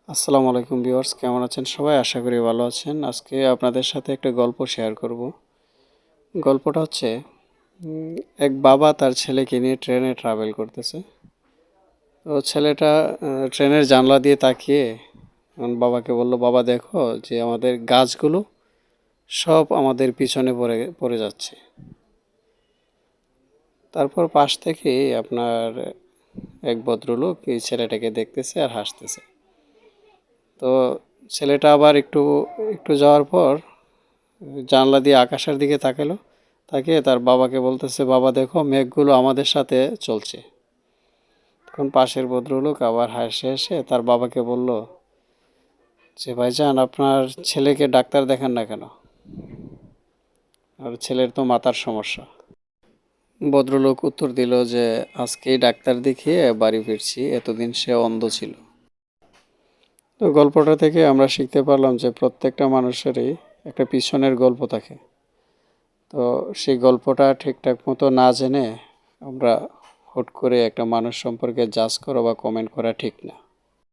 আসসালামু আলাইকুম ভিউয়ার্স, কেমন আছেন সবাই? আশা করি ভালো আছেন। আজকে আপনাদের সাথে একটা গল্প শেয়ার করব। গল্পটা হচ্ছে উম, এক বাবা তার ছেলেকে নিয়ে ট্রেনে ট্রাভেল করতেছে। তো ছেলেটা ট্রেনের জানলা দিয়ে তাকিয়ে বাবাকে বলল, বাবা দেখো যে আমাদের গাছগুলো সব আমাদের পিছনে পড়ে পড়ে যাচ্ছে। তারপর পাশ থেকে আপনার এক ভদ্রলোক এই ছেলেটাকে দেখতেছে আর হাসতেছে। তো ছেলেটা আবার একটু একটু যাওয়ার পর জানলা দিয়ে আকাশের দিকে তাকালো, তাকিয়ে তার বাবাকে বলতেছে, বাবা দেখো মেঘগুলো আমাদের সাথে চলছে। তখন পাশের ভদ্রলোক আবার হেসে হেসে তার বাবাকে বলল যে, ভাইজান আপনার ছেলেকে ডাক্তার দেখান না কেন? আর ছেলের তো মাথার সমস্যা। ভদ্রলোক উত্তর দিল যে, আজকেই ডাক্তার দেখিয়ে বাড়ি ফিরছি, এতদিন সে অন্ধ ছিল। তো গল্পটা থেকে আমরা শিখতে পারলাম যে প্রত্যেকটা মানুষেরই একটা পিছনের গল্প থাকে। তো সেই গল্পটা ঠিকঠাক মতো না জেনে আমরা হুট করে একটা মানুষ সম্পর্কে জাজ করা বা কমেন্ট করা ঠিক না।